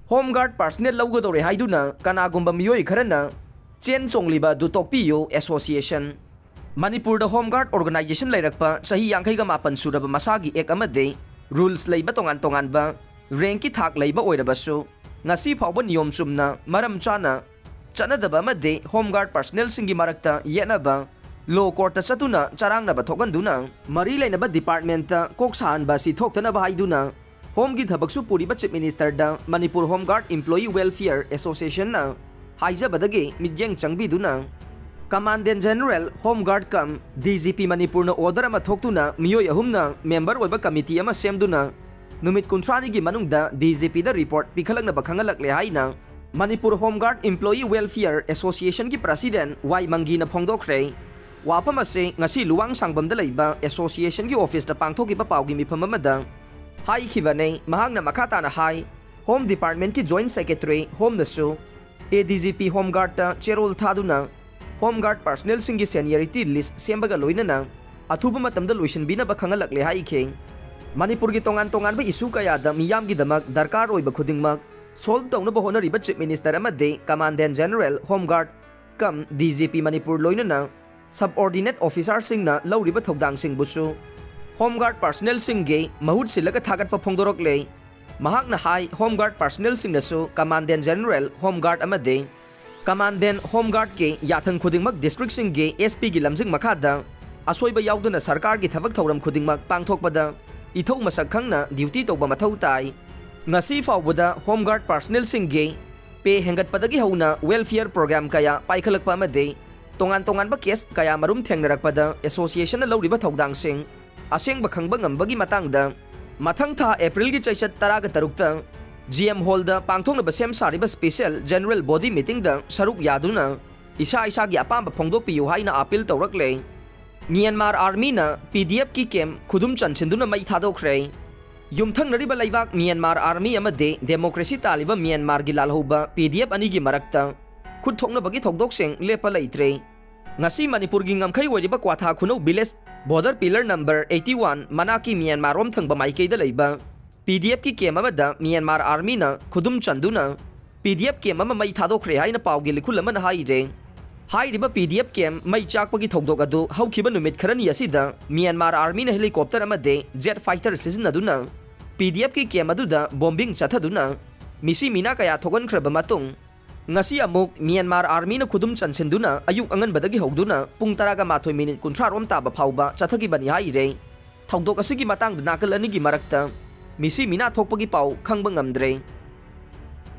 Homeguard personnel Lougadoure Haiduna Kanagumba Meeoi Kharana Chen Chongliba du Tokpiyu Association Manipur the Homeguard Organization Lairakpa Sahi Yankaiga Mapan Suraba Masagi Ek Amade Rules Laiba Tongan ba Ranki Thak Laiba Oidabasu Ngasi Pawba Niyom Sumna Maram Chana Chanadaba Made Homeguard personnel Singi Marakta Yenaba Law Court Satuna Charang Naba Tokanduna Mari Lainaba Department Koksan Basi Toktana Haiduna Home gi thabaksu puriba Chief Minister da Manipur Homeguard Employee Welfare Association na haijabadagi midyeng changbiduna Commandant General Homeguard kam DGP Manipur na order ama thoktuna Meeoi ahumna member oiba committee ama semduna numit kuntrani gi manungda DGP da report pikhalang na bakhangalak le haina Manipur Homeguard Employee Welfare Association ki President Y Mangi na Thadokhre wapamase ngasi luwang sangbamda leiba association ki office da pangthoki pa pawgi mifam amada Hai Kivane, Mahang na Makata na Hai, Home Department ki Joint Secretary, Home Nasu, ADGP Homeguard ta Cherol Thaduna, Homeguard Personnel Singi Seniority List Sembaga Loina na, Atuba Matamda Luishan Bina Bakangalak le Hai King. Manipur gi tongan ba isu kaya da miyam gi damak darkar oi ba khuding mak, solve tawna ba honori ba Chief Minister amade Commandant General Homeguard, kam DGP Manipur Loina na, Subordinate Officer Sing na Lauri ba Thogdang Sing Busu. Homeguard personnel singge mahut silaga thagat pa phongdorok le mahak na hai Homeguard personnel sing nasu Commandant General Homeguard amade Commandant Homeguard ke yathang khudingmak district singge SP gi lamjing makhada asoi ba yauduna sarkar gi thabak thoram khudingmak pangthokpada ithau masak khangna duty tawba mathau tai ngasi fawbada Homeguard personnel singge pe hengat padagi hauna welfare program kaya paikhalakpa amade tongan ba case kaya marum thengnarakpada association na lawriba thodang sing Aseng bakhangba ngambagi matangda mathang tha April gi chaisat taraga tarukta GM Hall da pangthong na basem sariba special general body meeting da saruk yaduna isa gi apam phongdokpiyu haina appeal tawrakle Myanmar Army na PDF ki kem Khudum Chansinduna mai Thadokhre yumthang nariba laibak Myanmar Army amade democracy taliba Myanmar gi lalhoba PDF ani gi marakta khud thokna bagi thokdok seng lepa leitre ngasi Manipur gi ngamkhai wariba kwatha khuno village Border Pillar Number 81 Manaki Myanmar rom thangba maikei da leiba PDF ki kem amada Myanmar Army na Khudum Chanduna PDF kem ama mai Thadokhre haina pawgi likhul ama na haire hairiba PDF kem mai chakpagi thokdok adu haukhiba numit kharani asida Myanmar Army na helicopter amade jet fighter sizinaduna PDF ki kem aduda bombing chathaduna misi mina kaya thogan khraba matung ngasi amuk Myanmar Army na Khudum Chansinduna ayuk angan badagi hogduna pung taraga mathoi minute kunthra rom taba phauba chathagi bani haire thongdok asigi matang nakal ani gi marakta misi mina thokpagi pau khangba ngamdre